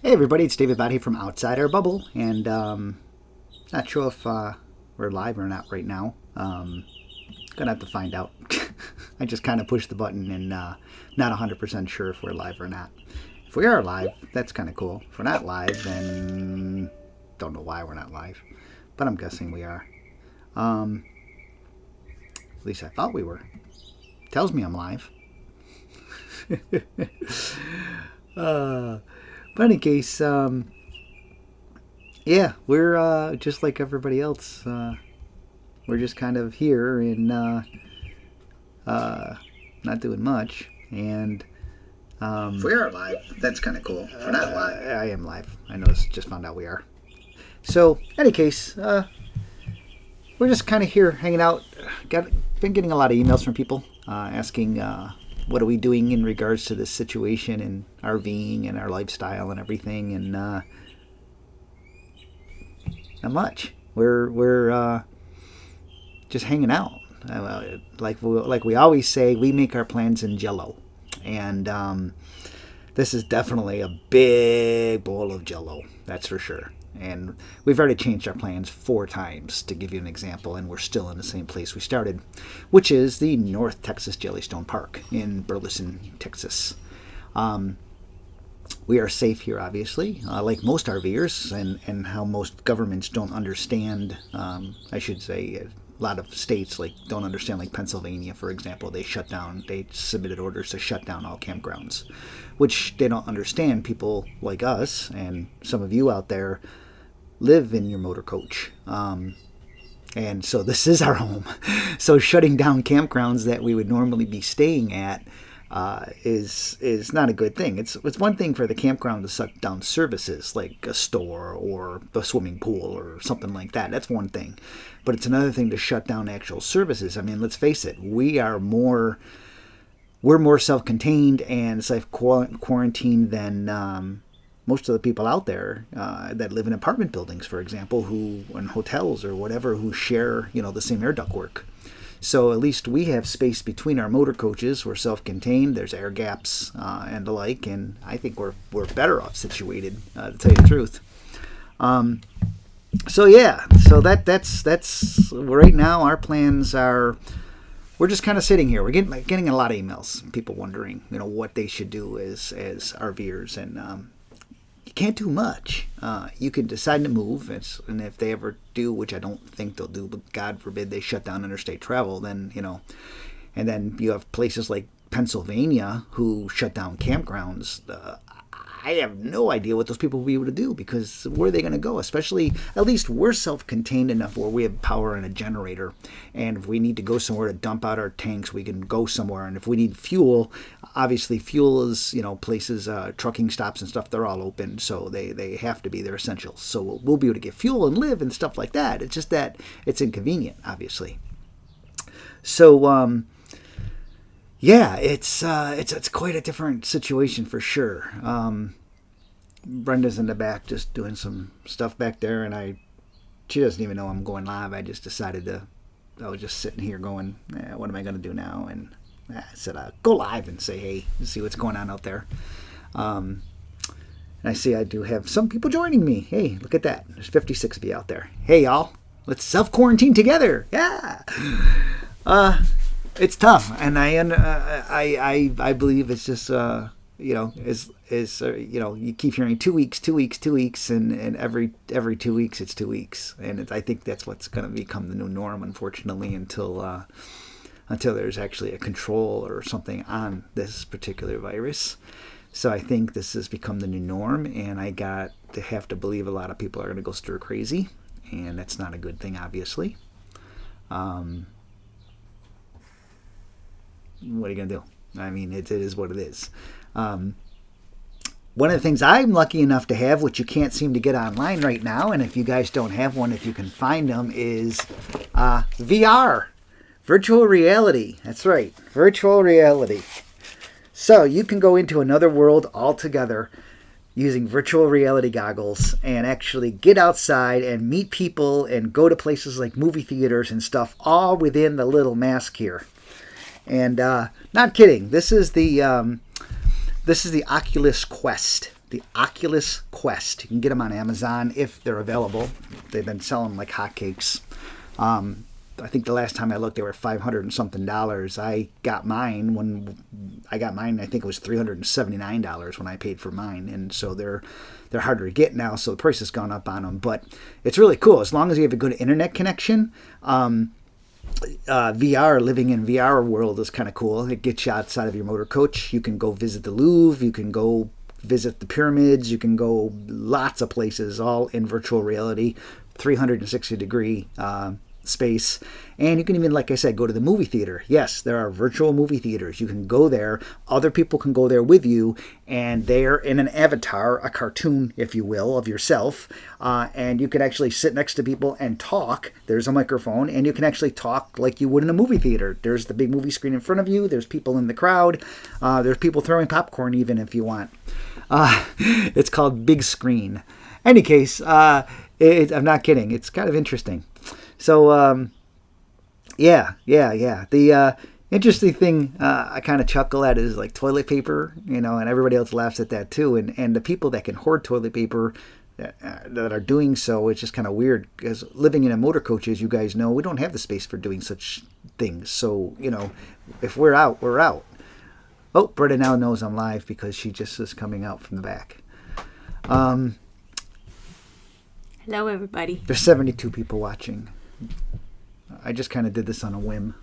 Hey everybody, it's David Body from Outside Our Bubble, and not sure if we're live or not right now. Gonna have to find out. I just kind of pushed the button and not 100% sure if we're live or not. If we are live, that's kind of cool. If we're not live, then don't know why we're not live, but I'm guessing we are. At least I thought we were. Tells me I'm live. But in any case, yeah, we're just like everybody else. We're just kind of here and not doing much. And if we are live, that's kind of cool. If we're not live, I am live. I noticed, just found out we are. So, in any case, we're just kind of here hanging out. Been getting a lot of emails from people asking what are we doing in regards to this situation and RVing and our lifestyle and everything, and not much. We're just hanging out. Like we always say, we make our plans in Jell-O, and this is definitely a big bowl of Jell-O. That's for sure. And we've already changed our plans 4 times, to give you an example, and we're still in the same place we started, which is the North Texas Jellystone Park in Burleson, Texas. We are safe here, obviously, like most RVers, and how most governments don't understand, I should say, a lot of states don't understand, like Pennsylvania, for example. They submitted orders to shut down all campgrounds, which they don't understand. People like us and some of you out there live in your motor coach. And so this is our home. So shutting down campgrounds that we would normally be staying at is not a good thing. It's one thing for the campground to shut down services like a store or a swimming pool or something like that. That's one thing. But it's another thing to shut down actual services. I mean, let's face it, we're more self-contained and self-quarantined than most of the people out there that live in apartment buildings, for example, who in hotels or whatever, who share the same air ductwork. So at least we have space between our motor coaches. We're self-contained. There's air gaps and the like, and I think we're better off situated, to tell you the truth. So that's right now. Our plans are, we're just kind of sitting here. We're getting a lot of emails, people wondering what they should do as RVers, and you can't do much. You can decide to move, and if they ever do, which I don't think they'll do, but God forbid they shut down interstate travel, then, and then you have places like Pennsylvania who shut down campgrounds. I have no idea what those people will be able to do, because where are they going to go? Especially, at least we're self-contained enough where we have power and a generator, and if we need to go somewhere to dump out our tanks, we can go somewhere. And if we need fuel, obviously fuel is, places, trucking stops and stuff, they're all open, so they have to be, they're essentials. So we'll be able to get fuel and live and stuff like that. It's just that it's inconvenient, obviously. So, yeah, it's quite a different situation for sure. Brenda's in the back just doing some stuff back there, and she doesn't even know I'm going live. I just decided I was just sitting here going, what am I going to do now? And I said, I'll go live and say, hey, see what's going on out there. And I see I do have some people joining me. Hey, look at that. There's 56 of you out there. Hey, y'all, let's self-quarantine together. Yeah. It's tough, and I believe it's just you keep hearing 2 weeks, and every 2 weeks it's 2 weeks, and I think that's what's going to become the new norm, unfortunately, until there's actually a control or something on this particular virus. So I think this has become the new norm, and I got to have to believe a lot of people are going to go stir crazy, and that's not a good thing, obviously. What are you going to do? I mean, it is what it is. One of the things I'm lucky enough to have, which you can't seem to get online right now, and if you guys don't have one, if you can find them, is VR, virtual reality. That's right, virtual reality. So you can go into another world altogether using virtual reality goggles and actually get outside and meet people and go to places like movie theaters and stuff, all within the little mask here. And not kidding, this is the Oculus Quest. the Oculus Quest. You can get them on Amazon if they're available. They've been selling like hotcakes. I think the last time I looked, they were $500 and something. I got mine I think it was $379 when I paid for mine, and so they're harder to get now. So the price has gone up on them, but it's really cool as long as you have a good internet connection. VR, living in VR world is kind of cool. It gets you outside of your motor coach. You can go visit the Louvre. You can go visit the pyramids. You can go lots of places, all in virtual reality, 360-degree space. And you can even, like I said, go to the movie theater. Yes, there are virtual movie theaters. You can go there. Other people can go there with you, and they're in an avatar, a cartoon, if you will, of yourself. And you can actually sit next to people and talk. There's a microphone, and you can actually talk like you would in a movie theater. There's the big movie screen in front of you. There's people in the crowd. There's people throwing popcorn even if you want. It's called Big Screen. Any case, I'm not kidding. It's kind of interesting. So, yeah. The interesting thing I kind of chuckle at is like toilet paper, and everybody else laughs at that too. And the people that can hoard toilet paper that are doing so, it's just kind of weird because living in a motor coach, as you guys know, we don't have the space for doing such things. So, if we're out, we're out. Oh, Britta now knows I'm live because she just is coming out from the back. Hello, everybody. There's 72 people watching. I just kind of did this on a whim.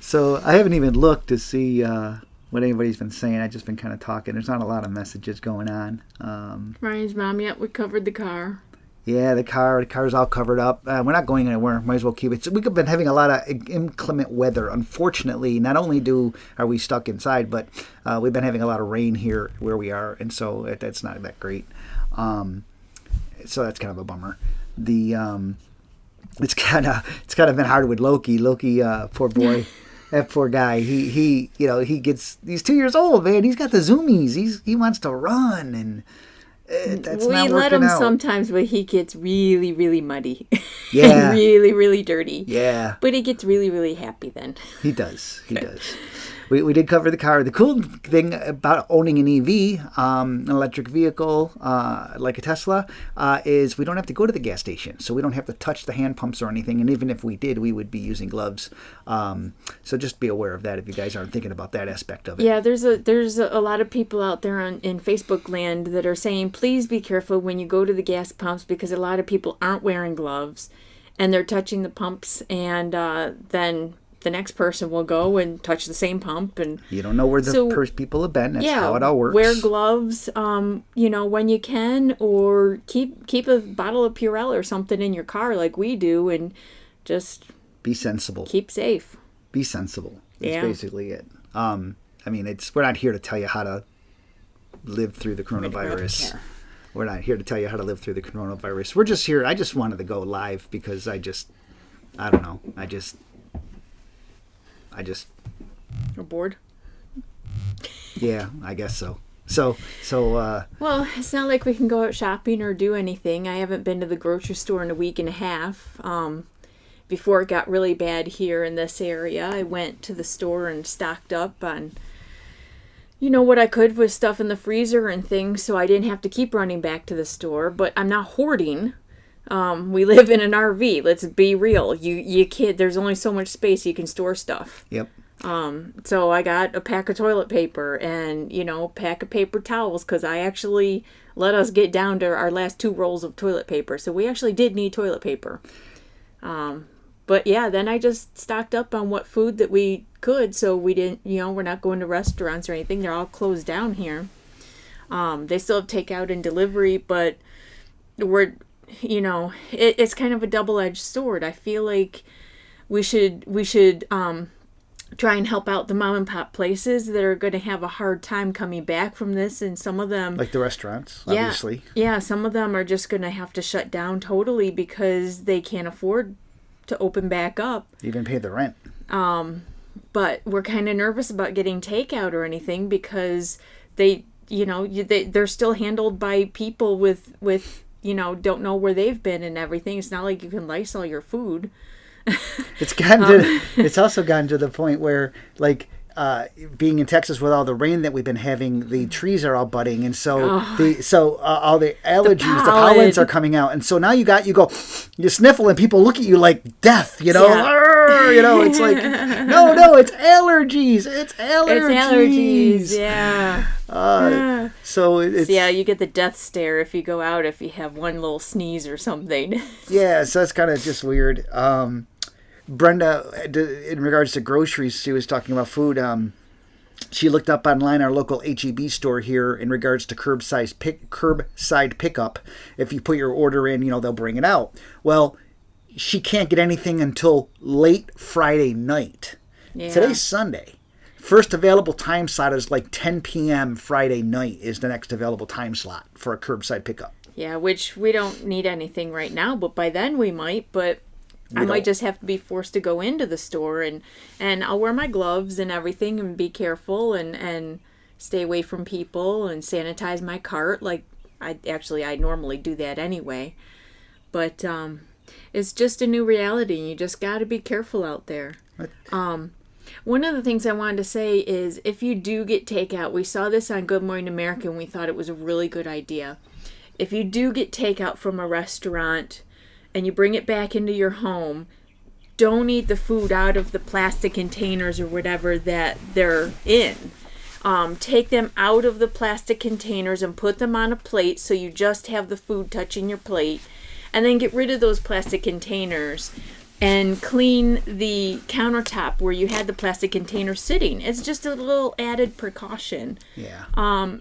So I haven't even looked to see what anybody's been saying. I've just been kind of talking. There's not a lot of messages going on. Ryan's mom, yep, we covered the car. Yeah, the car's all covered up. We're not going anywhere. Might as well keep it. So we've been having a lot of inclement weather. Unfortunately, not only are we stuck inside, but we've been having a lot of rain here where we are, and so that's not that great. So that's kind of a bummer. It's kind of been hard with Loki. Poor boy, that poor guy. He's 2 years old, man. He's got the zoomies. He wants to run, and that's not working out. We let him sometimes, but he gets really, really muddy. Yeah, really, really dirty. Yeah, but he gets really, really happy then. He does. We did cover the car. The cool thing about owning an EV, an electric vehicle, like a Tesla, is we don't have to go to the gas station. So we don't have to touch the hand pumps or anything. And even if we did, we would be using gloves. So just be aware of that if you guys aren't thinking about that aspect of it. Yeah, there's a lot of people out there in Facebook land that are saying, please be careful when you go to the gas pumps because a lot of people aren't wearing gloves and they're touching the pumps and then the next person will go and touch the same pump, and you don't know where the people have been. That's how it all works. Wear gloves, when you can, or keep a bottle of Purell or something in your car like we do, and just be sensible. Keep safe. Be sensible. That's basically it. We're not here to tell you how to live through the coronavirus. We're not here to tell you how to live through the coronavirus. We're just here. I just wanted to go live because I don't know. You're bored? Yeah, I guess so. Well, it's not like we can go out shopping or do anything. I haven't been to the grocery store in a week and a half. Before it got really bad here in this area, I went to the store and stocked up on, what I could with stuff in the freezer and things, so I didn't have to keep running back to the store. But I'm not hoarding. We live in an RV. Let's be real. You can't. There's only so much space you can store stuff. Yep. So I got a pack of toilet paper and pack of paper towels because I actually let us get down to our last 2 rolls of toilet paper. So we actually did need toilet paper. But yeah, then I just stocked up on what food that we could. So we didn't. We're not going to restaurants or anything. They're all closed down here. They still have takeout and delivery, but we're. It's kind of a double-edged sword. I feel like we should try and help out the mom and pop places that are going to have a hard time coming back from this, and some of them, like the restaurants, obviously. Yeah, some of them are just going to have to shut down totally because they can't afford to open back up. Even pay the rent. But we're kind of nervous about getting takeout or anything because they're still handled by people with don't know where they've been and everything. It's not like you can Lysol your food. It's also gotten to the point where, like, being in Texas with all the rain that we've been having, the trees are all budding, and so all the allergies, the pollens are coming out, and so now you sniffle, and people look at you like death, you know. Yeah. You know, it's like no, it's allergies. It's allergies. Yeah. So you get the death stare if you go out if you have one little sneeze or something. Yeah, so it's kind of just weird. Brenda, in regards to groceries, she was talking about food. She looked up online our local HEB store here in regards to curbside pickup. If you put your order in, they'll bring it out. Well, she can't get anything until late Friday night. Yeah. Today's Sunday. First available time slot is like 10 p.m. Friday night is the next available time slot for a curbside pickup. Yeah, which we don't need anything right now, but by then we might, but I might just have to be forced to go into the store and I'll wear my gloves and everything and be careful and stay away from people and sanitize my cart. Like I normally do that anyway. But it's just a new reality and you just got to be careful out there. One of the things I wanted to say is if you do get takeout, we saw this on Good Morning America and we thought it was a really good idea. If you do get takeout from a restaurant and you bring it back into your home, don't eat the food out of the plastic containers or whatever that they're in. Take them out of the plastic containers and put them on a plate so you just have the food touching your plate. And then get rid of those plastic containers and clean the countertop where you had the plastic container sitting. It's just a little added precaution. Yeah.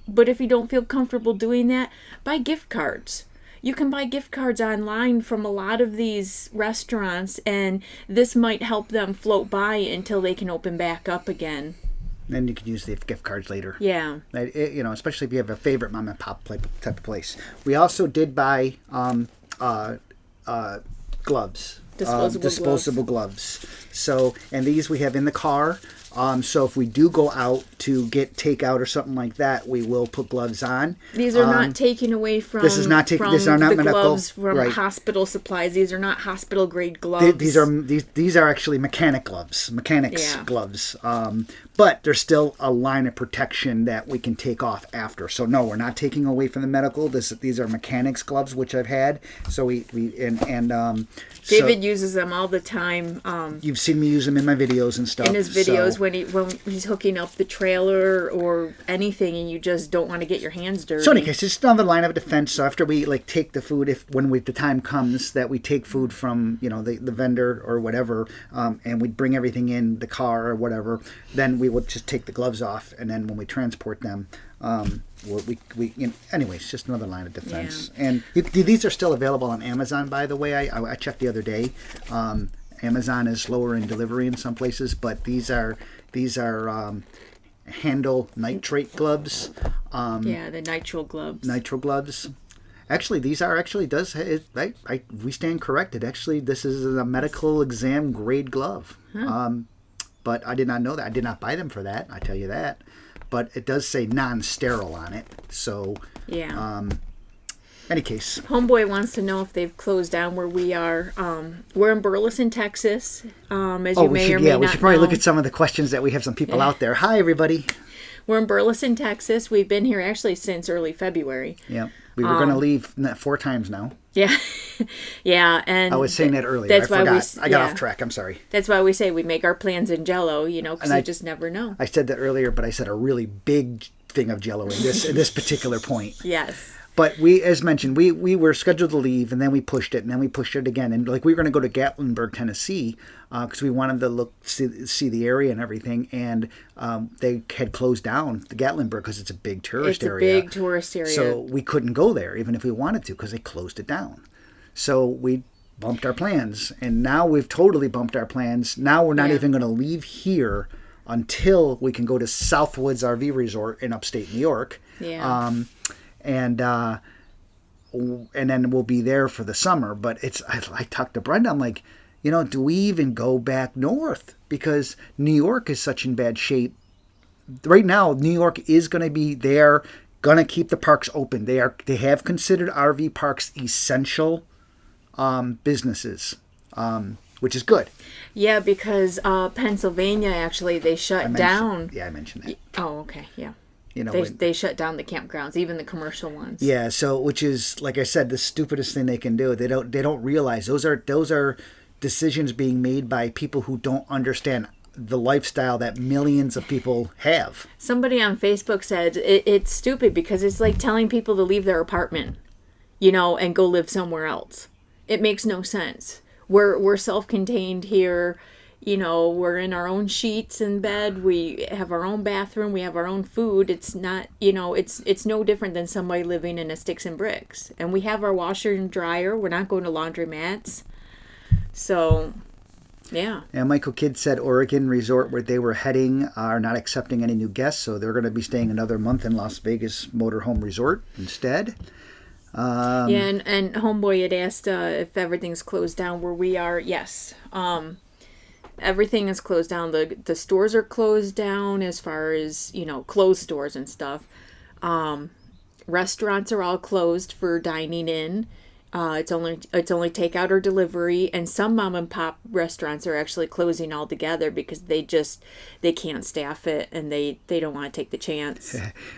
But if you don't feel comfortable doing that, buy gift cards. You can buy gift cards online from a lot of these restaurants, and this might help them float by until they can open back up again. Then you can use the gift cards later. Yeah. Especially if you have a favorite mom and pop type of place. We also did buy gloves. Disposable gloves. So, and these we have in the car. So if we do go out to get takeout or something like that, we will put gloves on. These are not taken away from. These are not the medical gloves from right. hospital supplies. These are not hospital grade gloves. These are actually mechanics gloves. But there's still a line of protection that we can take off after. So no, we're not taking away from the medical. These are mechanics gloves, which I've had. So David uses them all the time. You've seen me use them in my videos and stuff. In his videos when he's hooking up the trailer or anything, and you just don't want to get your hands dirty. So in any case, it's another line of defense. So after we take the food, when the time comes that we take food from the vendor or whatever, and we bring everything in the car or whatever, then we would just take the gloves off, and then when we transport them, anyways, just another line of defense. Yeah. And these are still available on Amazon, by the way. I checked the other day. Amazon is slower in delivery in some places, but these are handle nitrate gloves. The nitrile gloves. Nitrile gloves. Actually, these are we stand corrected. Actually, this is a medical exam grade glove. Huh. But I did not know that. I did not buy them for that. I tell you that. But it does say non-sterile on it. So, yeah. Any case. Homeboy wants to know if they've closed down where we are. We're in Burleson, Texas. As you may or may not we should probably know. look at some of the questions that we have some people out there. Hi, everybody. We're in Burleson, Texas. We've been here actually since early February. Yeah. We were going to leave 4 times now. Yeah. Yeah. And I was saying that earlier. I forgot. I got off track. I'm sorry. That's why we say we make our plans in Jell-O, because you just never know. I said that earlier, but I said a really big thing of Jell-O in this particular point. Yes. But as mentioned, we were scheduled to leave, and then we pushed it, and then we pushed it again. And we were going to go to Gatlinburg, Tennessee, because we wanted to see the area and everything. And they had closed down the Gatlinburg because it's a big tourist area. It's a big tourist area. So we couldn't go there, even if we wanted to, because they closed it down. So we bumped our plans, and now we've totally bumped our plans. Now we're not even going to leave here until we can go to Southwoods RV Resort in upstate New York. Yeah. And then we'll be there for the summer. But I talked to Brenda. I'm like, do we even go back north? Because New York is such in bad shape. Right now, New York is going to be there, going to keep the parks open. They have considered RV parks essential businesses. which is good. Yeah, because Pennsylvania, actually, they shut down. Yeah, I mentioned that. Oh, okay, yeah. You know, They shut down the campgrounds, even the commercial ones. Yeah, so which is, like I said, the stupidest thing they can do. They don't realize those are decisions being made by people who don't understand the lifestyle that millions of people have. Somebody on Facebook said it's stupid because it's like telling people to leave their apartment, you know, and go live somewhere else. It makes no sense. We're self-contained here. You know, we're in our own sheets in bed. We have our own bathroom. We have our own food. It's not, you know, it's no different than somebody living in a sticks and bricks. And we have our washer and dryer. We're not going to laundromats. So, yeah. And Michael Kidd said Oregon resort where they were heading are not accepting any new guests, so they're going to be staying another month in Las Vegas Motorhome Resort instead. Yeah, and Homeboy had asked if everything's closed down where we are. Yes. Everything is closed down. The stores are closed down as far as, you know, clothes stores and stuff. Restaurants are all closed for dining in. It's only takeout or delivery, and some mom and pop restaurants are actually closing altogether because they can't staff it and they don't want to take the chance.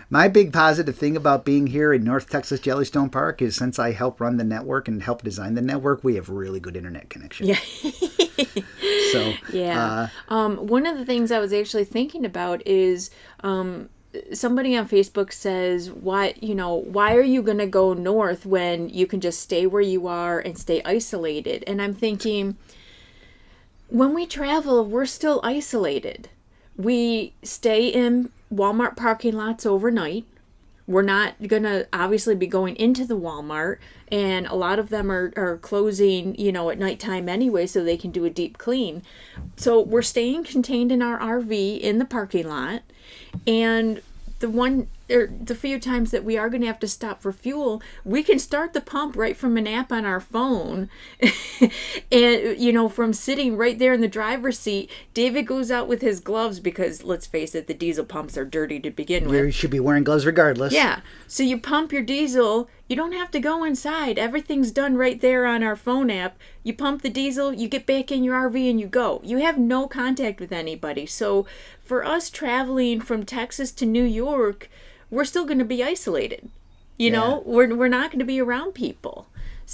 My big positive thing about being here in North Texas Jellystone Park is since I help run the network and help design the network, we have really good internet connection. Yeah. So yeah. One of the things I was actually thinking about is somebody on Facebook says, why are you going to go north when you can just stay where you are and stay isolated? And I'm thinking, when we travel, we're still isolated. We stay in Walmart parking lots overnight. We're not going to obviously be going into the Walmart, and a lot of them are closing, you know, at nighttime anyway, so they can do a deep clean. So we're staying contained in our RV in the parking lot, and the few times that we are going to have to stop for fuel, we can start the pump right from an app on our phone. And, you know, from sitting right there in the driver's seat, David goes out with his gloves because, let's face it, the diesel pumps are dirty to begin with. You should be wearing gloves regardless. Yeah. So you pump your diesel. You don't have to go inside. Everything's done right there on our phone app. You pump the diesel, you get back in your RV, and you go. You have no contact with anybody. So for us traveling from Texas to New York, we're still going to be isolated. You know, we're not going to be around people.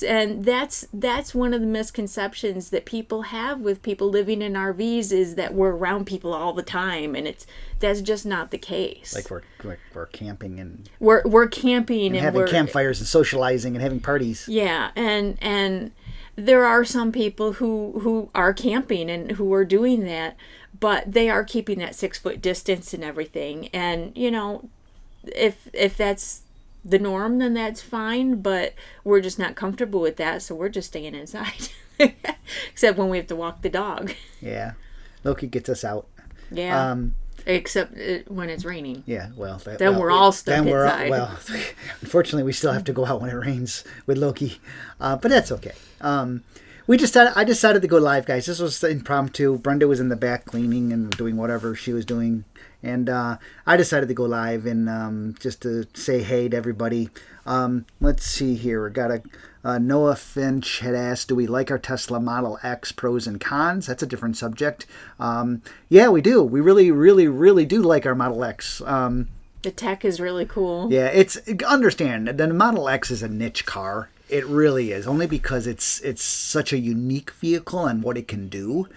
And that's one of the misconceptions that people have with people living in RVs, is that we're around people all the time, and that's just not the case. Like we're camping and we're camping and having campfires and socializing and having parties. Yeah, and there are some people who are camping and who are doing that, but they are keeping that 6-foot distance and everything. And, you know, if that's the norm, then that's fine, but we're just not comfortable with that, so we're just staying inside. Except when we have to walk the dog. Yeah. Loki gets us out. Yeah. Except when it's raining. Yeah, well. We're all stuck inside. Unfortunately, we still have to go out when it rains with Loki. But that's okay. I decided to go live, guys. This was impromptu. Brenda was in the back cleaning and doing whatever she was doing. And I decided to go live and just to say hey to everybody. Let's see here. We got Noah Finch had asked, do we like our Tesla Model X, pros and cons? That's a different subject. Yeah, we do. We really, really, really do like our Model X. The tech is really cool. Yeah, understand, the Model X is a niche car. It really is, only because it's such a unique vehicle and what it can do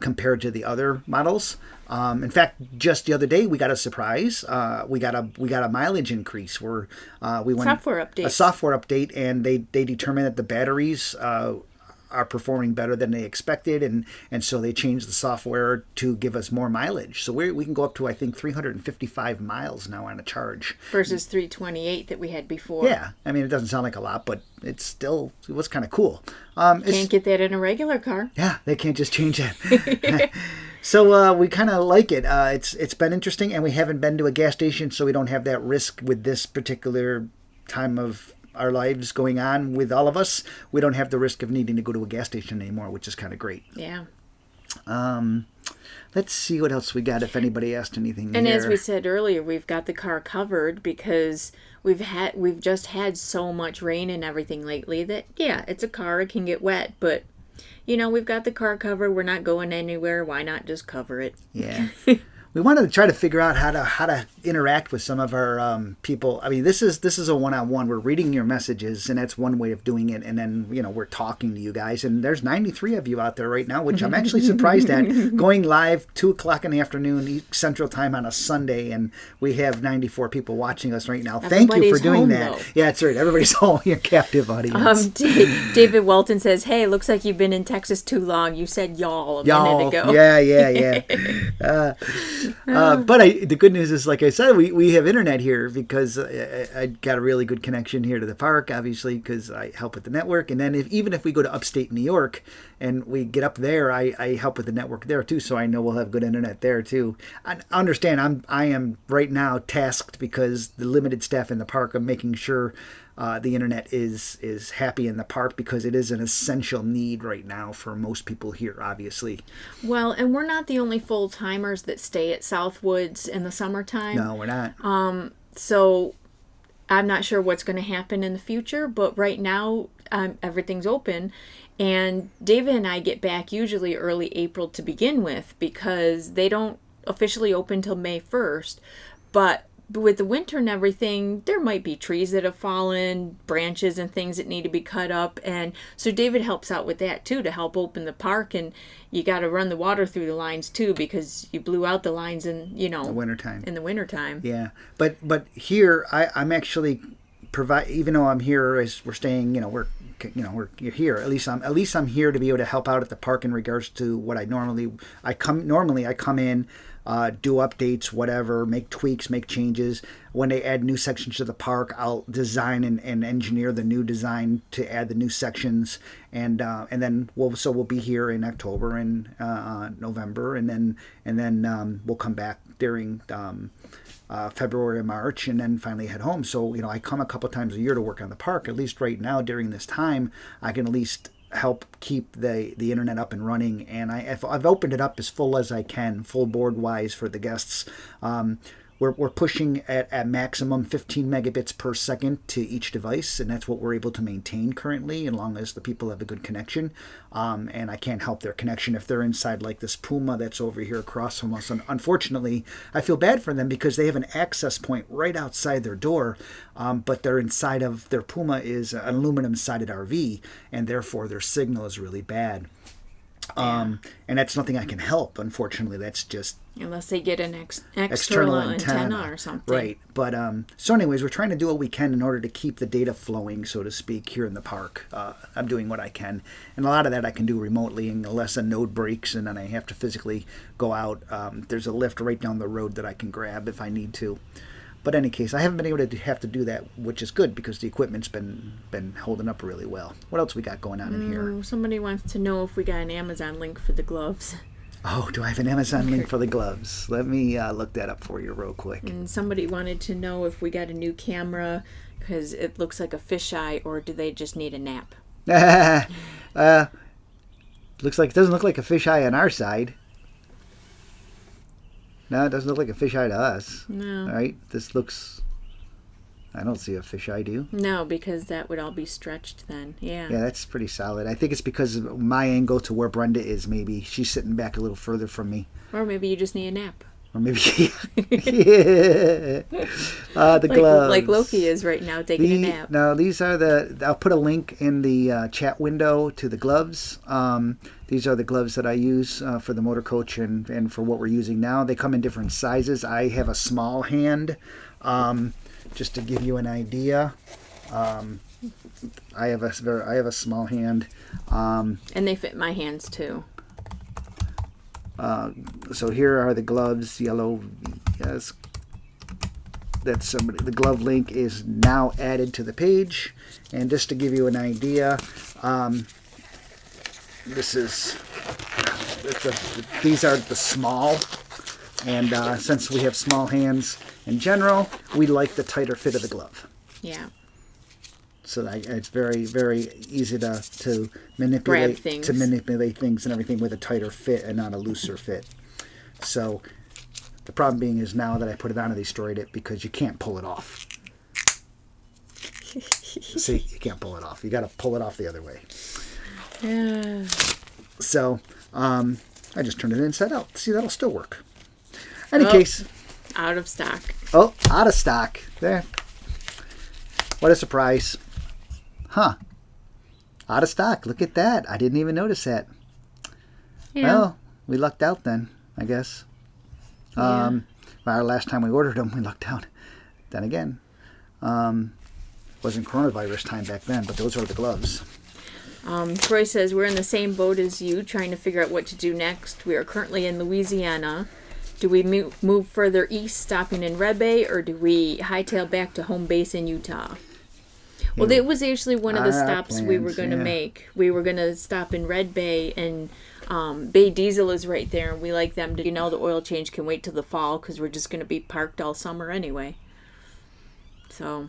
compared to the other models. In fact, just the other day we got a surprise. We got a mileage increase. We went a software update, and they determined that the batteries are performing better than they expected, and so they changed the software to give us more mileage. So we can go up to, I think, 355 miles now on a charge. Versus 328 that we had before. Yeah, I mean, it doesn't sound like a lot, but it was kind of cool. Can't get that in a regular car. Yeah, they can't just change that. So we kind of like it. It's been interesting, and we haven't been to a gas station, so we don't have that risk with this particular time of our lives going on with all of us. We don't have the risk of needing to go to a gas station anymore, which is kind of great. Yeah. Let's see what else we got, if anybody asked anything. And here. as we said earlier, we've got the car covered because we've just had so much rain and everything lately that, yeah, it's a car, it can get wet, but we've got the car covered. We're not going anywhere. Why not just cover it? Yeah. We wanted to try to figure out how to interact with some of our people. I mean, this is a one-on-one. We're reading your messages, and that's one way of doing it. And then we're talking to you guys. And there's 93 of you out there right now, which I'm actually surprised at. Going live 2:00 in the afternoon Central Time on a Sunday, and we have 94 people watching us right now. Thank you for doing that. Though. Yeah, that's right. Everybody's home. Your captive audience. David Walton says, "Hey, looks like you've been in Texas too long. You said y'all a minute ago." Yeah. But the good news is, like I said, we have internet here because I got a really good connection here to the park, obviously, because I help with the network. And then even if we go to upstate New York and we get up there, I help with the network there too. So I know we'll have good internet there too. I understand I am right now tasked because the limited staff in the park are making sure the internet is happy in the park because it is an essential need right now for most people here, obviously. Well, and we're not the only full-timers that stay at Southwoods in the summertime. No, we're not. So I'm not sure what's going to happen in the future, but right now everything's open. And David and I get back usually early April to begin with because they don't officially open till May 1st. But with the winter and everything, there might be trees that have fallen, branches and things that need to be cut up. And so David helps out with that too, to help open the park. And you got to run the water through the lines too, because you blew out the lines in, the wintertime. In the wintertime. Yeah. But here, I'm actually even though I'm here as we're staying, you're here. At least I'm here to be able to help out at the park in regards to what I come in, do updates, whatever, make tweaks, make changes. When they add new sections to the park, I'll design and engineer the new design to add the new sections, and then we'll be here in October and November, and then we'll come back during February and March, and then finally head home. So I come a couple times a year to work on the park. At least right now during this time, I can at least help keep the internet up and running, and I've opened it up as full as I can, full board wise for the guests. We're pushing at maximum 15 megabits per second to each device, and that's what we're able to maintain currently, as long as the people have a good connection. And I can't help their connection if they're inside like this Puma that's over here across from us. And unfortunately, I feel bad for them because they have an access point right outside their door, but they're inside of their Puma is an aluminum-sided RV, and therefore their signal is really bad. And that's nothing I can help, unfortunately. That's just unless they get an external antenna or something. Right. But so anyways, we're trying to do what we can in order to keep the data flowing, so to speak, here in the park. I'm doing what I can. And a lot of that I can do remotely unless a node breaks and then I have to physically go out. There's a lift right down the road that I can grab if I need to. But in any case, I haven't been able to have to do that, which is good because the equipment's been holding up really well. What else we got going on in here? Somebody wants to know if we got an Amazon link for the gloves. Oh, do I have an Amazon link for the gloves? Let me look that up for you real quick. And somebody wanted to know if we got a new camera because it looks like a fisheye, or do they just need a nap? It doesn't look like a fisheye on our side. No, it doesn't look like a fisheye to us. No. All right, this looks... I don't see a fisheye, do you? No, because that would all be stretched then. Yeah. Yeah, that's pretty solid. I think it's because of my angle to where Brenda is, maybe. She's sitting back a little further from me. Or maybe you just need a nap. Or maybe... gloves. Like Loki is right now taking a nap. No, these are I'll put a link in the chat window to the gloves. These are the gloves that I use for the motor coach and for what we're using now. They come in different sizes. I have a small hand, just to give you an idea. I have a small hand. And they fit my hands too. So here are the gloves, yellow. Yes, that's somebody. The glove link is now added to the page, and just to give you an idea, these are the small, and since we have small hands in general, we like the tighter fit of the glove. Yeah. So that it's very, very easy to manipulate things and everything with a tighter fit and not a looser fit. So the problem being is now that I put it on, I destroyed it because you can't pull it off. See, you can't pull it off. You got to pull it off the other way. Yeah. So I just turned it inside out. See, that'll still work. Any case. Out of stock. Oh, out of stock. There. What a surprise. Huh. Out of stock. Look at that. I didn't even notice that. Yeah. Well, we lucked out then, I guess. Our last time we ordered them, we lucked out. Then again, wasn't coronavirus time back then, but those are the gloves. Troy says, we're in the same boat as you, trying to figure out what to do next. We are currently in Louisiana. Do we move further east, stopping in Red Bay, or do we hightail back to home base in Utah? Well, it was actually one of the stops we were going to make. We were going to stop in Red Bay, and Bay Diesel is right there, and we like them to, the oil change can wait till the fall because we're just going to be parked all summer anyway. So,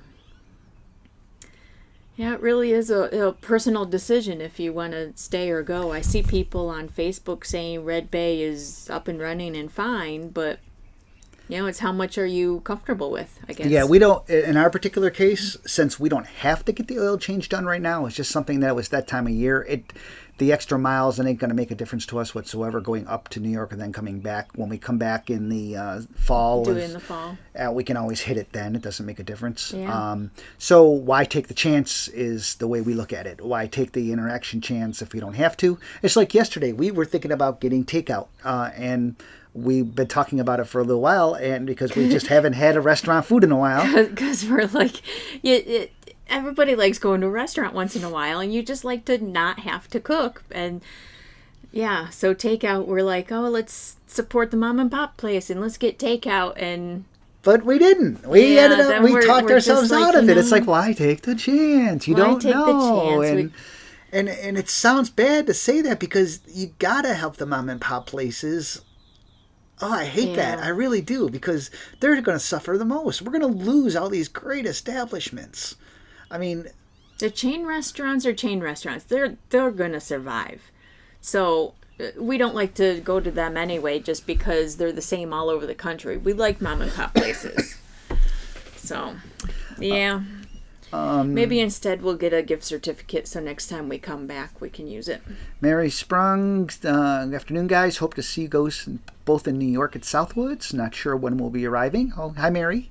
yeah, it really is a personal decision if you want to stay or go. I see people on Facebook saying Red Bay is up and running and fine, but it's how much are you comfortable with, I guess. Yeah, we don't, in our particular case, since we don't have to get the oil change done right now, it's just something that was that time of year. The extra miles ain't going to make a difference to us whatsoever going up to New York and then coming back. When we come back in the fall, in the fall. We can always hit it then. It doesn't make a difference. Yeah. So why take the chance is the way we look at it. Why take the interaction chance if we don't have to? It's like yesterday. We were thinking about getting takeout, and we've been talking about it for a little while, and because we just haven't had a restaurant food in a while. Because we're like, everybody likes going to a restaurant once in a while, and you just like to not have to cook. And so takeout, we're like, oh, let's support the mom and pop place and let's get takeout. But we didn't. We ended up, we talked ourselves out of it. It's like, why take the chance? You don't know. And it sounds bad to say that because you gotta help the mom and pop places. Oh, I hate that. I really do, because they're going to suffer the most. We're going to lose all these great establishments. I mean, the chain restaurants are chain restaurants. They're going to survive. So we don't like to go to them anyway, just because they're the same all over the country. We like mom and pop places. So, yeah. Maybe instead we'll get a gift certificate so next time we come back we can use it. Mary Sprung, good afternoon, guys. Hope to see you both in New York at Southwoods. Not sure when we'll be arriving. Oh, hi, Mary.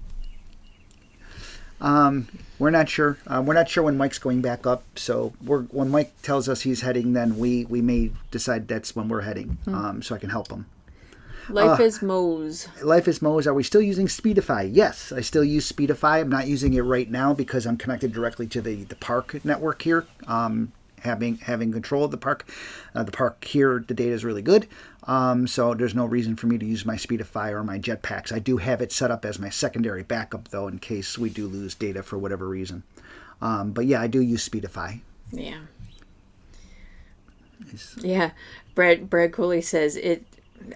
We're not sure. We're not sure when Mike's going back up. So when Mike tells us he's heading, then we may decide that's when we're heading. So I can help him. Life is Moe's. Life is Moe's. Are we still using Speedify? Yes, I still use Speedify. I'm not using it right now because I'm connected directly to the park network here. Having control of the park. The park here, the data is really good. So there's no reason for me to use my Speedify or my Jetpacks. I do have it set up as my secondary backup, though, in case we do lose data for whatever reason. But yeah, I do use Speedify. Yeah. Yeah. Brad Cooley says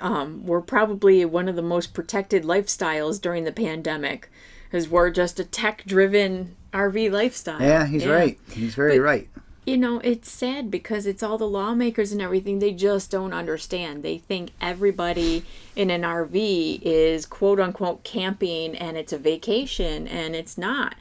we're probably one of the most protected lifestyles during the pandemic, because we're just a tech-driven RV lifestyle. Yeah, he's right. He's very right. It's sad because it's all the lawmakers and everything. They just don't understand. They think everybody in an RV is quote-unquote camping and it's a vacation, and it's not.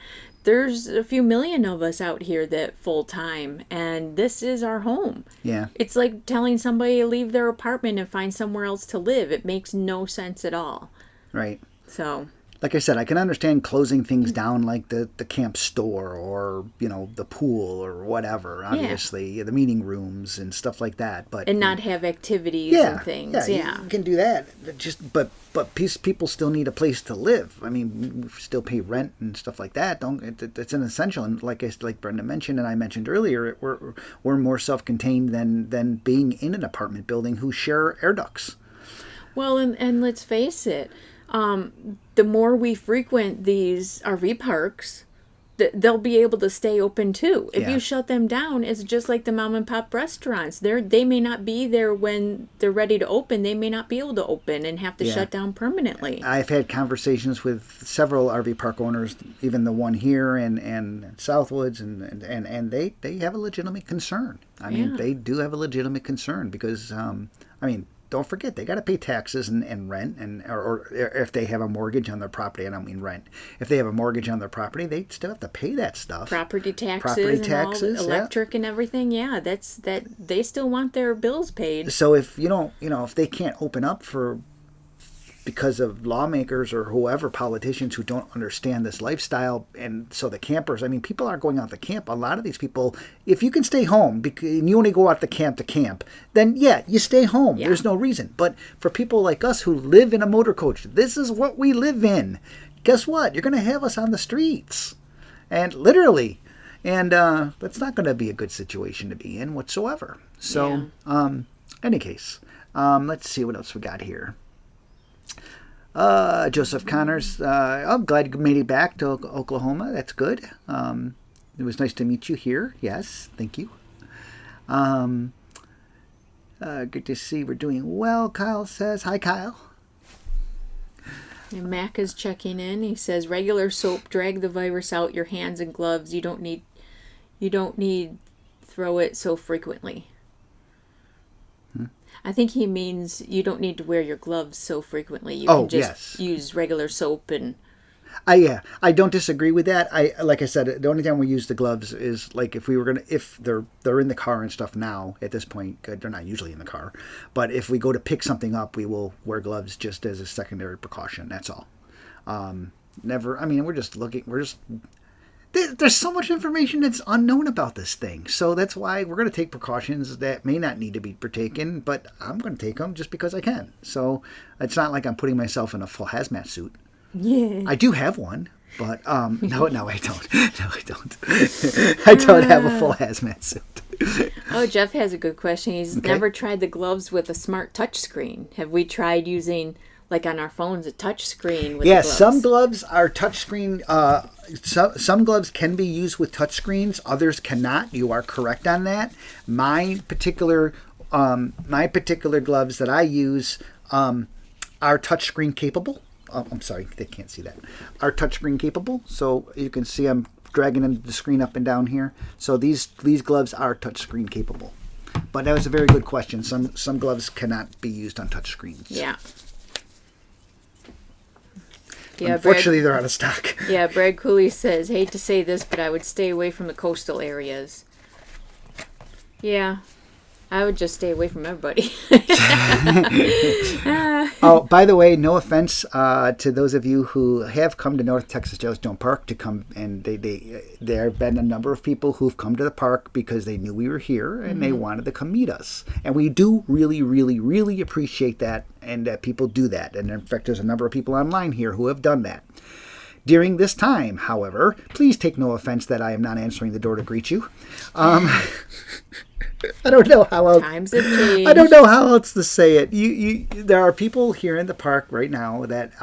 There's a few million of us out here that full-time, and this is our home. Yeah. It's like telling somebody to leave their apartment and find somewhere else to live. It makes no sense at all. Right. So, like I said, I can understand closing things down like the camp store or, the pool or whatever, obviously, the meeting rooms and stuff like that. And not have activities and things. Yeah, you can do that. But people still need a place to live. I mean, we still pay rent and stuff like that. It's an essential. And like Brenda mentioned and I mentioned earlier, we're more self-contained than being in an apartment building who share air ducts. Well, and let's face it. The more we frequent these RV parks, they'll be able to stay open too. If you shut them down, it's just like the mom and pop restaurants. They may not be there when they're ready to open. They may not be able to open and have to shut down permanently. I've had conversations with several RV park owners, even the one here and Southwoods, and they have a legitimate concern. I mean, they do have a legitimate concern because, don't forget, they got to pay taxes and rent, or if they have a mortgage on their property. I don't mean rent. If they have a mortgage on their property, they still have to pay that stuff. Property taxes, electric and everything. Yeah, that's that. They still want their bills paid. So if if they can't open up because of lawmakers or whoever, politicians who don't understand this lifestyle, and so the campers, I mean, people aren't going out to camp. A lot of these people, if you can stay home and you only go out to camp, then yeah, you stay home. Yeah. There's no reason. But for people like us who live in a motor coach, this is what we live in. Guess what? You're going to have us on the streets, and literally, and that's not going to be a good situation to be in whatsoever. So, any case, let's see what else we got here. Joseph Connors, I'm glad you made it back to Oklahoma. That's good. It was nice to meet you here. Yes, thank you. Good to see we're doing well, Kyle says. Hi, Kyle. And Mac is checking in. He says, regular soap, drag the virus out your hands and gloves. You don't need throw it so frequently. I think he means you don't need to wear your gloves so frequently. You can just use regular soap and. I don't disagree with that. Like I said, the only time we use the gloves is like if they're in the car and stuff now. At this point, they're not usually in the car, but if we go to pick something up, we will wear gloves just as a secondary precaution. That's all. Never. I mean, we're just. There's so much information that's unknown about this thing. So that's why we're going to take precautions that may not need to be taken, but I'm going to take them just because I can. So it's not like I'm putting myself in a full hazmat suit. Yeah. I do have one, but no, I don't. No, I don't. I don't have a full hazmat suit. Oh, Jeff has a good question. He's never tried the gloves with a smart touch screen. Have we tried using, like on our phones, a touch screen with the gloves? Some gloves are touch screen. Some gloves can be used with touch screens. Others cannot. You are correct on that. My particular gloves that I use are touch screen capable. I'm sorry, they can't see that. Are touch screen capable. So you can see I'm dragging the screen up and down here. So these gloves are touch screen capable. But that was a very good question. Some gloves cannot be used on touch screens. Yeah. Unfortunately, they're out of stock. Yeah, Brad Cooley says, hate to say this, but I would stay away from the coastal areas. Yeah, I would just stay away from everybody. Oh, by the way, no offense to those of you who have come to North Texas Yellowstone Park to come, and there have been a number of people who've come to the park because they knew we were here and they wanted to come meet us. And we do really, really, really appreciate that, and that people do that. And in fact, there's a number of people online here who have done that. During this time, however, please take no offense that I am not answering the door to greet you. I don't know how else. Times have changed. I don't know how else to say it. There are people here in the park right now that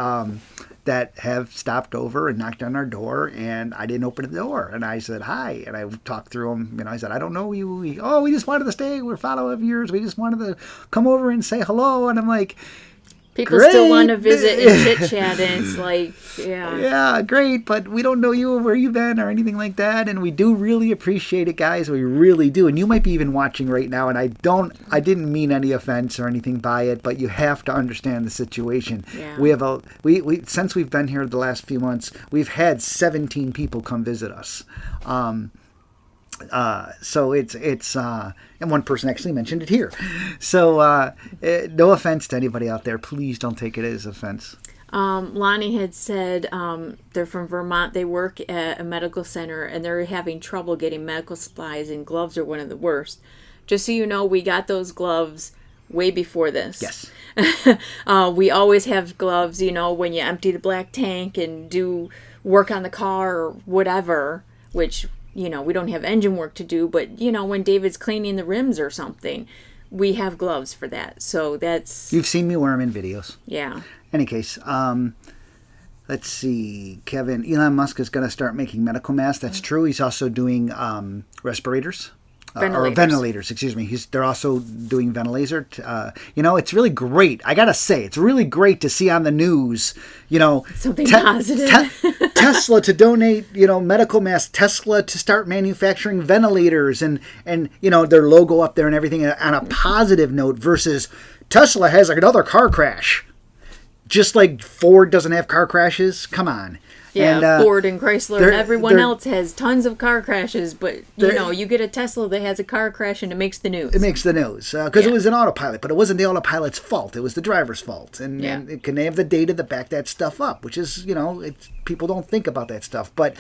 have stopped over and knocked on our door, and I didn't open the door, and I said hi, and I talked through them. I said, I don't know you. We just wanted to stay. We're followers of yours. We just wanted to come over and say hello, and I'm like. People great. Still want to visit and chit-chat, and it's like, yeah. Yeah, great, but we don't know you or where you've been or anything like that, and we do really appreciate it, guys. We really do, and you might be even watching right now, and I didn't mean any offense or anything by it, but you have to understand the situation. Yeah. We since we've been here the last few months, we've had 17 people come visit us. So it's and one person actually mentioned it here. So no offense to anybody out there. Please don't take it as offense. Lonnie had said they're from Vermont. They work at a medical center, and they're having trouble getting medical supplies, and gloves are one of the worst. Just so you know, we got those gloves way before this. Yes. We always have gloves, when you empty the black tank and do work on the car or whatever, which... we don't have engine work to do, but, when David's cleaning the rims or something, we have gloves for that. So that's... You've seen me wear them in videos. Yeah. Any case, let's see. Kevin, Elon Musk is going to start making medical masks. That's true. He's also doing respirators. Or ventilators, excuse me. They're also doing ventilator. It's really great. I gotta say, it's really great to see on the news. Something positive. Tesla to donate, medical masks. Tesla to start manufacturing ventilators, and their logo up there and everything on a positive note versus Tesla has another car crash. Just like Ford doesn't have car crashes. Come on. Yeah, and, Ford and Chrysler and everyone else has tons of car crashes, but you get a Tesla that has a car crash and it makes the news. It makes the news because it was an autopilot, but it wasn't the autopilot's fault. It was the driver's fault, and it can have the data to back that stuff up, which is people don't think about that stuff. But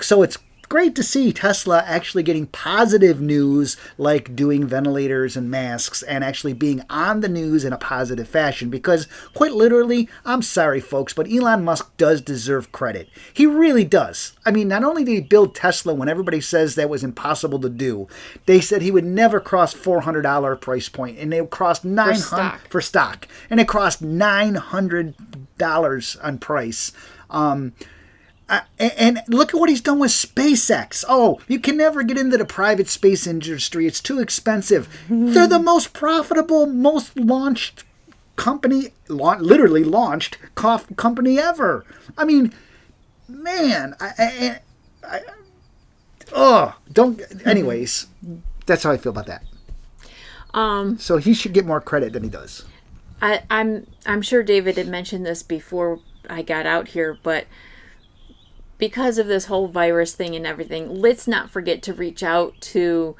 so it's great to see Tesla actually getting positive news, like doing ventilators and masks, and actually being on the news in a positive fashion, because quite literally, I'm sorry folks, but Elon Musk does deserve credit. He really does. I mean, not only did he build Tesla when everybody says that was impossible to do, they said he would never cross $400 price point, and they crossed $900 for stock, and it crossed $900 on price. And look at what he's done with SpaceX. Oh, you can never get into the private space industry. It's too expensive. They're the most profitable, most launched company, literally launched company ever. I mean, man, anyways, that's how I feel about that. So he should get more credit than he does. I'm sure David had mentioned this before I got out here, but because of this whole virus thing and everything, let's not forget to reach out to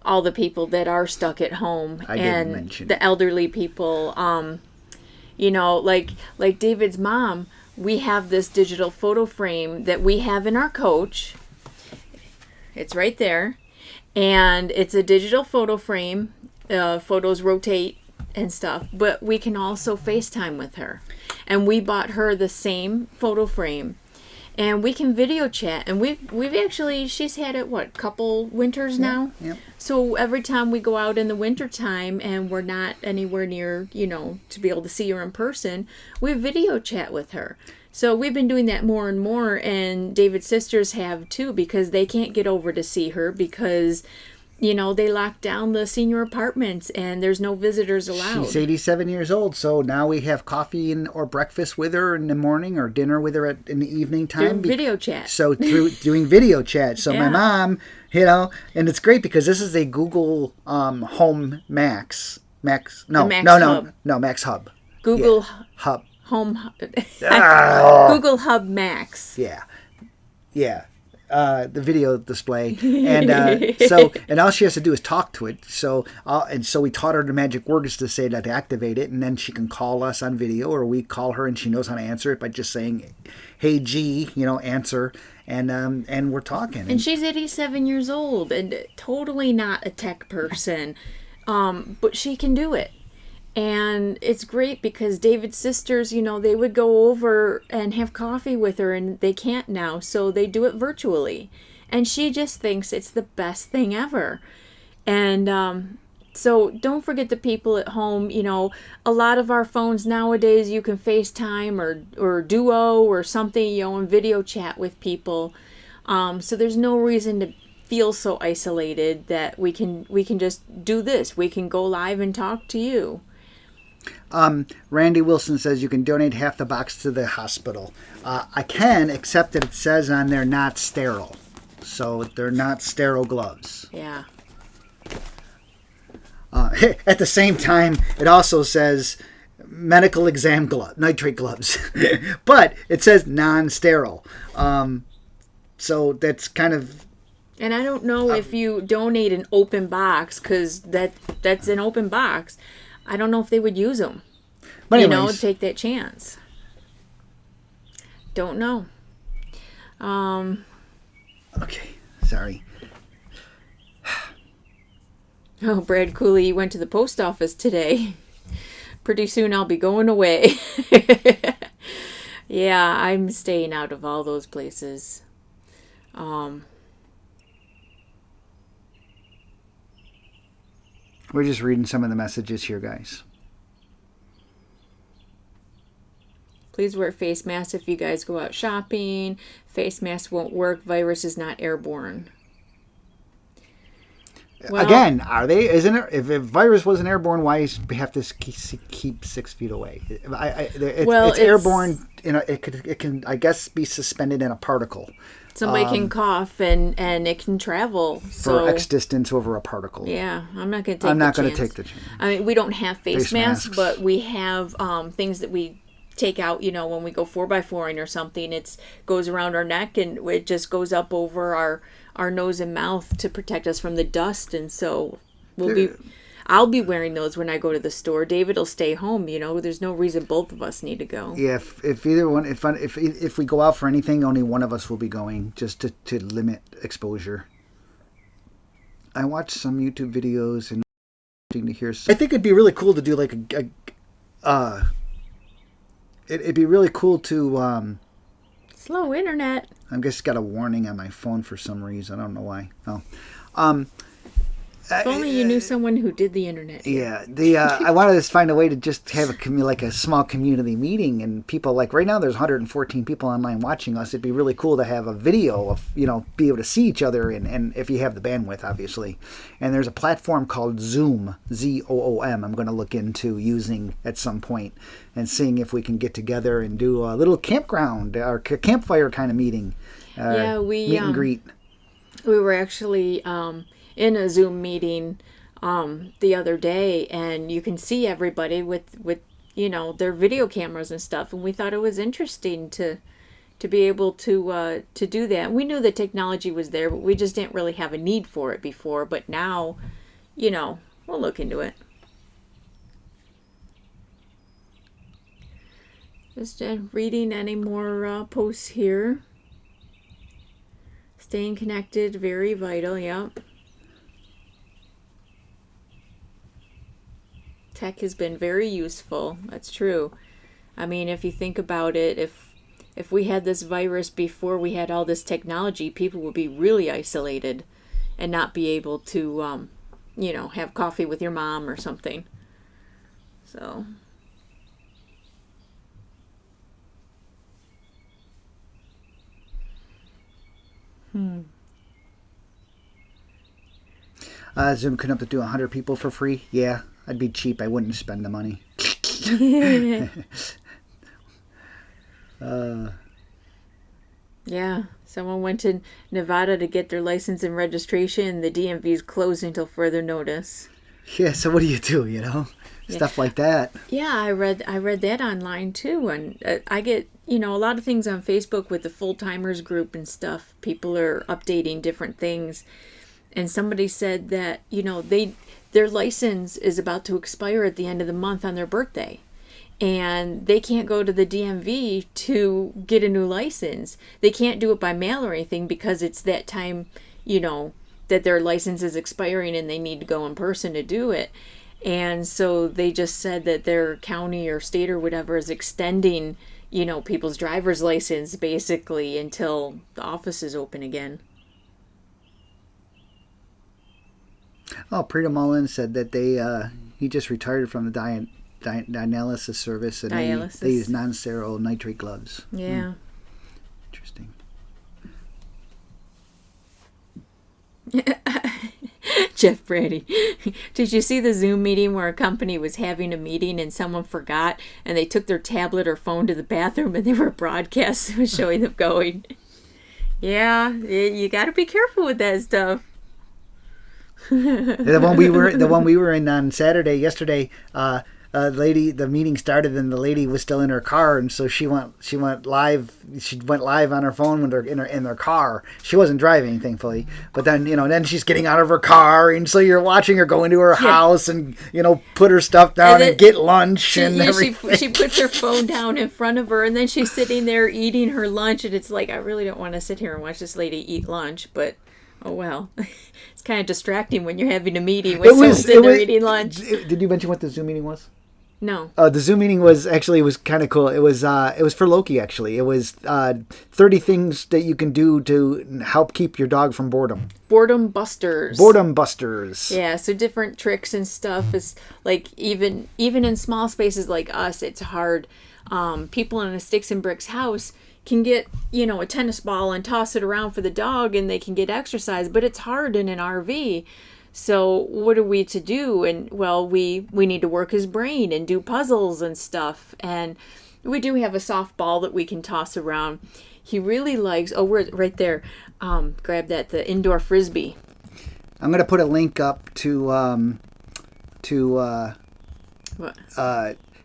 all the people that are stuck at home and the elderly people. Like David's mom, we have this digital photo frame that we have in our coach. It's right there. And it's a digital photo frame. Photos rotate and stuff. But we can also FaceTime with her. And we bought her the same photo frame. And we can video chat, and we've actually, she's had it, couple winters now? Yep. So every time we go out in the winter time and we're not anywhere near, to be able to see her in person, we video chat with her. So we've been doing that more and more, and David's sisters have too, because they can't get over to see her because, they locked down the senior apartments and there's no visitors allowed. She's 87 years old, so now we have coffee or breakfast with her in the morning or dinner with her in the evening time. Video chat. So through doing video chat. So my mom, and it's great because this is a Google Home Max. Max Hub. Google Hub. Home. Google Hub Max. Yeah. The video display, and and all she has to do is talk to it. So we taught her the magic words to say that to activate it, and then she can call us on video, or we call her and she knows how to answer it by just saying, "Hey G," answer, and we're talking. And she's 87 years old and totally not a tech person, but she can do it. And it's great because David's sisters, they would go over and have coffee with her, and they can't now, so they do it virtually. And she just thinks it's the best thing ever. And so don't forget the people at home. A lot of our phones nowadays, you can FaceTime or Duo or something, and video chat with people. So there's no reason to feel so isolated that we can just do this. We can go live and talk to you. Randy Wilson says you can donate half the box to the hospital. I can, except that it says on there not sterile. So they're not sterile gloves. Yeah. At the same time, it also says medical exam nitrate gloves. But it says non-sterile. So that's kind of... And I don't know if you donate an open box, because that's an open box. I don't know if they would use them. But anyways, take that chance. Don't know. Okay, sorry. Oh, Brad Cooley went to the post office today. Pretty soon I'll be going away. Yeah, I'm staying out of all those places. We're just reading some of the messages here, guys. Please wear face masks if you guys go out shopping. Face masks won't work. Virus is not airborne. Well, again, are they? Isn't it? If virus wasn't airborne, why we have to keep 6 feet away? It's airborne. It can, I guess, be suspended in a particle. Somebody can cough and it can travel. For X distance over a particle. Yeah, I'm not going to take I'm not going to take the chance. I mean, we don't have face masks, masks. but we have things that we take out, when we go 4x4ing or something. It goes around our neck and it just goes up over our nose and mouth to protect us from the dust. And so I'll be wearing those when I go to the store. David will stay home. There's no reason both of us need to go. Yeah, if either one, if we go out for anything, only one of us will be going, just to limit exposure. I watched some YouTube videos and to hear. I think it'd be really cool to do like it'd be really cool to. Slow internet. I just got a warning on my phone for some reason. I don't know why. Oh. If only you knew someone who did the internet. Yeah, I wanted to find a way to just have a small community meeting, and people right now there's 114 people online watching us. It'd be really cool to have a video of be able to see each other, and if you have the bandwidth, obviously. And there's a platform called Zoom, Zoom. I'm going to look into using at some point and seeing if we can get together and do a little campground or campfire kind of meeting. Meet and greet. We were actually in a Zoom meeting the other day, and you can see everybody with their video cameras and stuff, and we thought it was interesting to be able to do that. We knew the technology was there, but we just didn't really have a need for it before. But now, we'll look into it. Just reading any more posts here. Staying connected, very vital. Yep. Tech has been very useful. That's true. I mean, if you think about it, if we had this virus before we had all this technology, people would be really isolated and not be able to, have coffee with your mom or something. So. Zoom couldn't up to do 100 people for free. Yeah, I'd be cheap. I wouldn't spend the money. Yeah, someone went to Nevada to get their license and registration, and the DMV is closed until further notice. Yeah, so what do you do, Stuff like that. Yeah, I read that online too, and I get, a lot of things on Facebook with the full-timers group and stuff. People are updating different things, and somebody said that, their license is about to expire at the end of the month on their birthday. And they can't go to the DMV to get a new license. They can't do it by mail or anything because it's that time, that their license is expiring and they need to go in person to do it. And so they just said that their county or state or whatever is extending, people's driver's license basically until the office is open again. Oh, Prita Mullen said that he just retired from the dialysis service, and they use non-sterile nitrate gloves. Yeah. Interesting. Jeff Brady, did you see the Zoom meeting where a company was having a meeting and someone forgot and they took their tablet or phone to the bathroom and they were broadcasting showing them going? Yeah, you got to be careful with that stuff. The one we were in on yesterday, the meeting started and the lady was still in her car, and so she went live on her phone when they're in their car. She wasn't driving, thankfully, but then then she's getting out of her car, and so you're watching her go into her house and put her stuff down and get lunch and everything. She puts her phone down in front of her, and then she's sitting there eating her lunch, and it's like, I really don't want to sit here and watch this lady eat lunch, but oh well. It's kind of distracting when you're having a meeting with someone sitting there eating lunch. Did you mention what the Zoom meeting was? No. The Zoom meeting was kind of cool. It was for Loki, actually. It was 30 things that you can do to help keep your dog from boredom. Boredom busters. Yeah, so different tricks and stuff. Is like even in small spaces like us, it's hard. People in a sticks and bricks house can get, a tennis ball and toss it around for the dog and they can get exercise, but it's hard in an RV. So what are we to do? And well, we need to work his brain and do puzzles and stuff. And We do have a soft ball that we can toss around. He really likes, we're right there. Grab that, the indoor frisbee. I'm going to put a link up to What?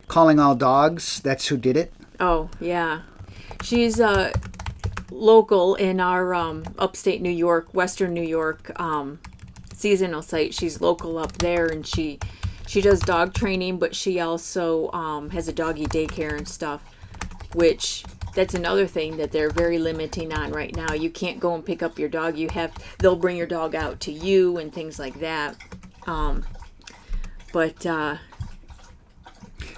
Calling All Dogs. That's who did it. Oh, yeah. She's local in our upstate New York, Western New York seasonal site. She's local up there, and she does dog training, but she also has a doggy daycare and stuff, which that's another thing that they're very limiting on right now. You can't go and pick up your dog. They'll bring your dog out to you and things like that.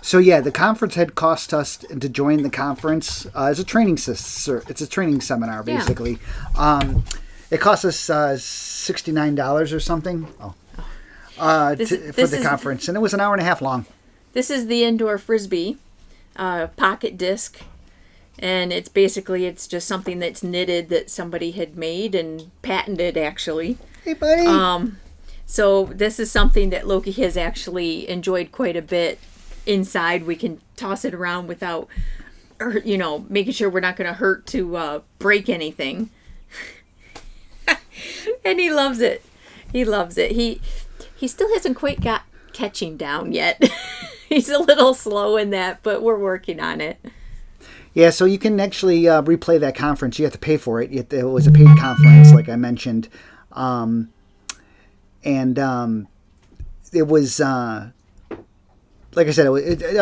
So yeah, the conference had cost us to join the conference as a training it's a training seminar basically. Yeah. It cost us $69 or something. For the conference, and it was an hour and a half long. This is the indoor frisbee pocket disc, and it's just something that's knitted that somebody had made and patented actually. Hey, buddy. So this is something that Loki has actually enjoyed quite a bit. Inside, we can toss it around without, making sure we're not going to hurt to break anything. And he loves it. He loves it. He still hasn't quite got catching down yet. He's a little slow in that, but we're working on it. Yeah, so you can actually replay that conference. You have to pay for it. It was a paid conference, like I mentioned. It was, like I said,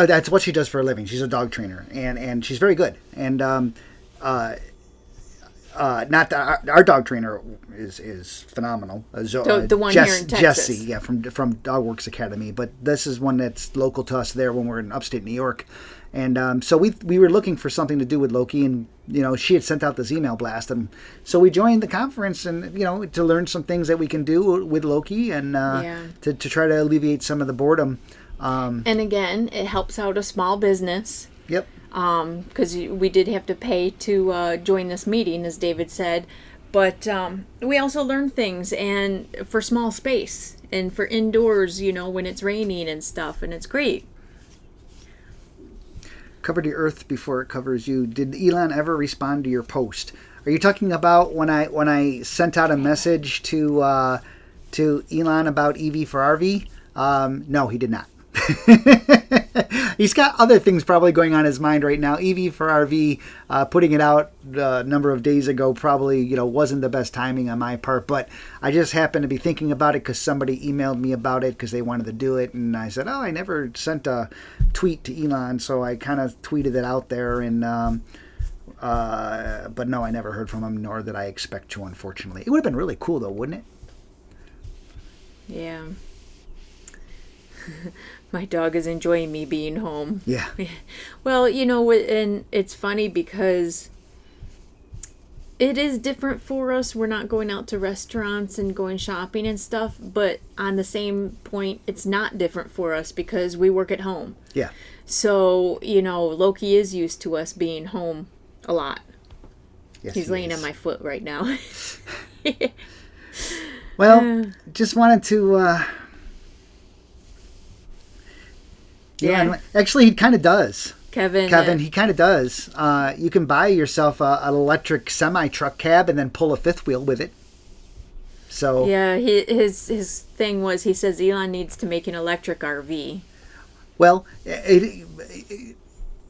that's what she does for a living. She's a dog trainer, and she's very good. And not our dog trainer is phenomenal. The one here in Texas. Jesse, yeah, from Dogworks Academy. But this is one that's local to us there when we're in upstate New York. And so we were looking for something to do with Loki, and she had sent out this email blast, and so we joined the conference, and to learn some things that we can do with Loki, and to try to alleviate some of the boredom. And again, it helps out a small business. Yep. Because we did have to pay to join this meeting, as David said, but we also learn things, and for small space, and for indoors, when it's raining and stuff, and it's great. Cover the earth before it covers you. Did Elon ever respond to your post? Are you talking about when I sent out a message to Elon about EV for RV? No, he did not. He's got other things probably going on in his mind right now. EV for RV, putting it out a number of days ago probably wasn't the best timing on my part, but I just happened to be thinking about it because somebody emailed me about it because they wanted to do it, and I said, I never sent a tweet to Elon, so I kind of tweeted it out there, and but no, I never heard from him, nor did I expect to, unfortunately. It would have been really cool though, wouldn't it? Yeah. My dog is enjoying me being home. Yeah. Well, and it's funny because it is different for us. We're not going out to restaurants and going shopping and stuff, but on the same point, it's not different for us because we work at home. Yeah. So, Loki is used to us being home a lot. Yes, He's laying on my foot right now. Well, just wanted to... Yeah, actually, he kind of does. Kevin, he kind of does. You can buy yourself an electric semi-truck cab and then pull a fifth wheel with it. So yeah, his thing was, he says Elon needs to make an electric RV. Well,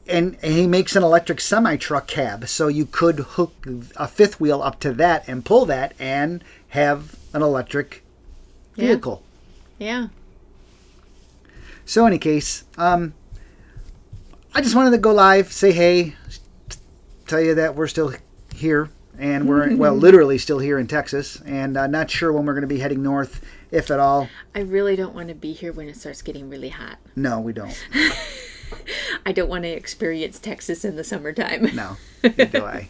and he makes an electric semi-truck cab, so you could hook a fifth wheel up to that and pull that and have an electric vehicle. Yeah. So, in any case, I just wanted to go live, say hey, tell you that we're still here, and we're, literally still here in Texas, and not sure when we're going to be heading north, if at all. I really don't want to be here when it starts getting really hot. No, we don't. I don't want to experience Texas in the summertime. No, neither do I.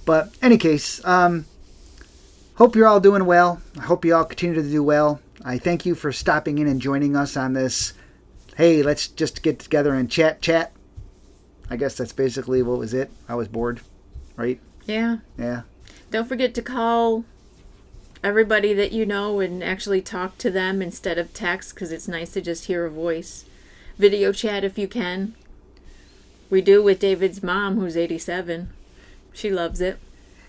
But, in any case, hope you're all doing well. I hope you all continue to do well. I thank you for stopping in and joining us on this, hey, let's just get together and chat. I guess that's basically what was it. I was bored, right? Yeah. Yeah. Don't forget to call everybody that you know and actually talk to them instead of text, because it's nice to just hear a voice. Video chat if you can. We do with David's mom, who's 87. She loves it.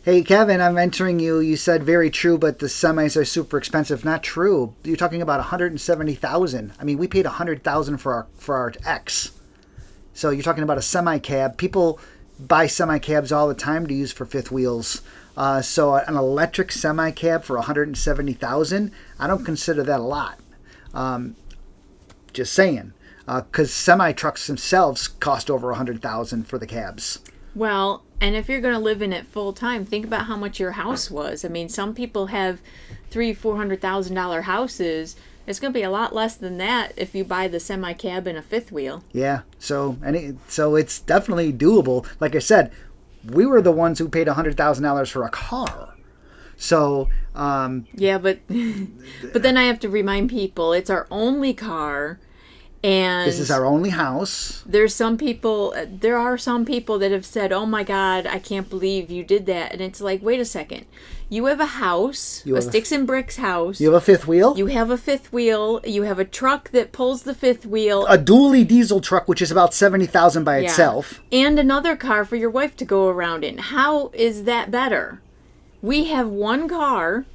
Hey, Kevin, I'm entering you. You said very true, but the semis are super expensive. Not true. You're talking about $170,000. I mean, we paid $100,000 for our X. So you're talking about a semi cab. People buy semi cabs all the time to use for fifth wheels. So an electric semi cab for $170,000, I don't consider that a lot. Just saying, because semi trucks themselves cost over $100,000 for the cabs. Well, and if you're going to live in it full time, think about how much your house was. I mean, some people have $300,000-$400,000 houses. It's going to be a lot less than that if you buy the semi cab and a fifth wheel. Yeah, so it's definitely doable. Like I said, we were the ones who paid $100,000 for a car. So yeah, but then I have to remind people it's our only car. And this is our only house. There are some people that have said, "Oh my God, I can't believe you did that." And it's like, wait a second. You have a house, a sticks and bricks house. You have a fifth wheel. You have a fifth wheel. You have a truck that pulls the fifth wheel. A dually diesel truck, which is about $70,000 by itself. And another car for your wife to go around in. How is that better? We have one car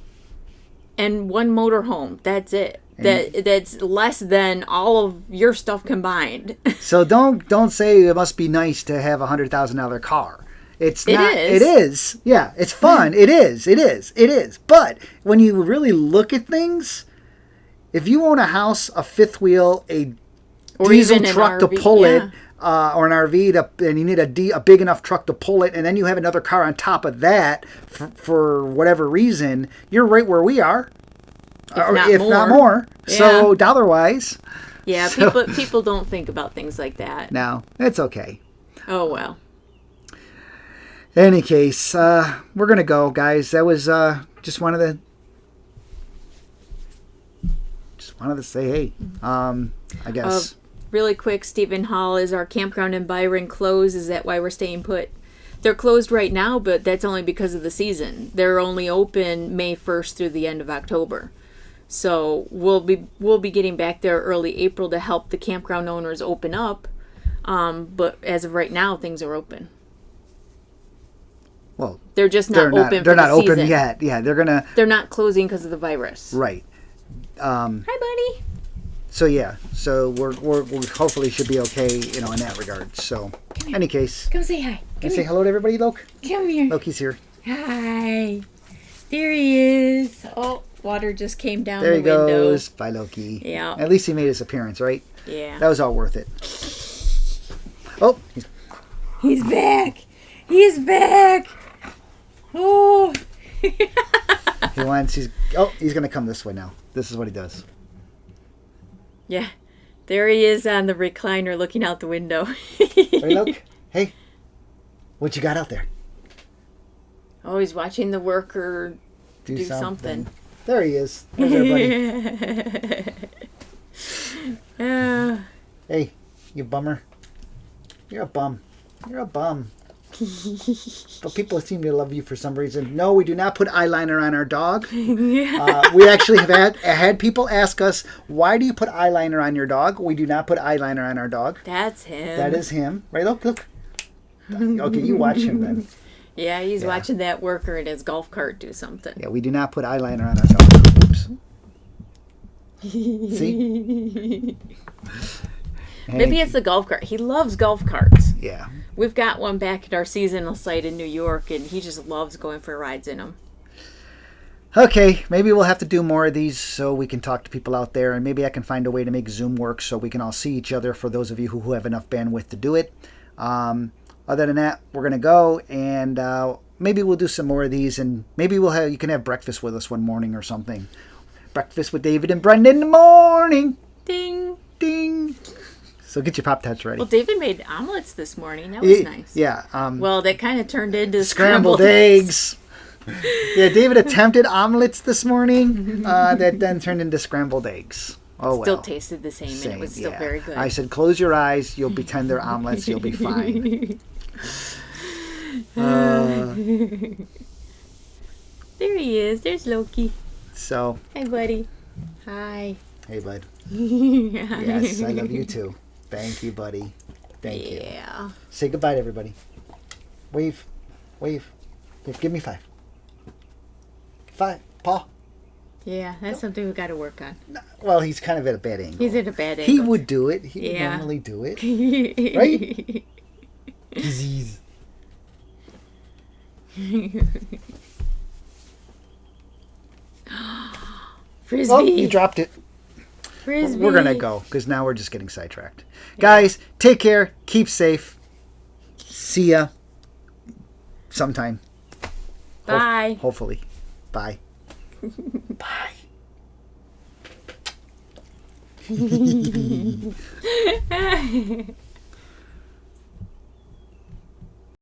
and one motorhome. That's it. That's less than all of your stuff combined. So don't say it must be nice to have a $100,000 car. It's not. It is. Yeah, it's fun. It is. But when you really look at things, if you own a house, a fifth wheel, a diesel truck to pull it, or an RV, and you need a big enough truck to pull it, and then you have another car on top of that for whatever reason, you're right where we are. If not more. Yeah. So dollar-wise. Yeah, people don't think about things like that. No, it's okay. Oh, well. Any case, we're going to go, guys. That was just wanted to say hey. I guess. Really quick, Stephen Hall, is our campground in Byron closed? Is that why we're staying put? They're closed right now, but that's only because of the season. They're only open May 1st through the end of October. So we'll be getting back there early April to help the campground owners open up. But as of right now, things are open. Well, they're just not open. They're not open season. yet. Yeah, they're not closing because of the virus. Right. Hi, buddy. So yeah, we hopefully should be okay, in that regard. So, any case, come say hi. Can say hello to everybody, Loke? Come here. Loki's here. Hi. There he is. Oh, water just came down there the window. There he goes. Bye, Loki. Yeah. At least he made his appearance, right? Yeah. That was all worth it. Oh, he's back. He's back. Oh. He's going to come this way now. This is what he does. Yeah. There he is on the recliner looking out the window. Hey, look. Hey. What you got out there? Oh, he's watching the worker do something. There he is. There's everybody. Hey, you bummer. You're a bum. You're a bum. But people seem to love you for some reason. No, we do not put eyeliner on our dog. We actually have had people ask us, why do you put eyeliner on your dog? We do not put eyeliner on our dog. That's him. That is him. Right, look. Okay, you watch him then. Yeah, he's watching that worker in his golf cart do something. Yeah, we do not put eyeliner on our dog. Oops. See? Maybe it's the golf cart. He loves golf carts. Yeah. We've got one back at our seasonal site in New York, and he just loves going for rides in them. Okay, maybe we'll have to do more of these so we can talk to people out there, and maybe I can find a way to make Zoom work so we can all see each other for those of you who have enough bandwidth to do it. Other than that, we're going to go, and maybe we'll do some more of these, and maybe you can have breakfast with us one morning or something. Breakfast with David and Brendan in the morning. Ding. Ding. So get your Pop-Tarts ready. Well, David made omelets this morning. That was nice. Yeah. Well, that kind of turned into scrambled eggs. Yeah, David attempted omelets this morning. That then turned into scrambled eggs. Oh, well. Still tasted the same and it was still very good. I said, close your eyes. You'll pretend they're omelets. You'll be fine. There he is. There's Loki. So. Hey, buddy. Hi. Hey, bud. Yes, I love you too. Thank you, buddy. Thank you. Yeah. Say goodbye to everybody. Wave. Wave. Give me 5. 5. Paw. Yeah, that's something we got to work on. Well, he's kind of at a bad angle. He's at a bad He angle. would do it. He would Yeah. normally do it. Right? Disease. Frisbee. Oh, you dropped it. Frisbee. We're going to go because now we're just getting sidetracked. Guys, take care. Keep safe. See ya sometime. Bye. Hopefully. Bye. Bye.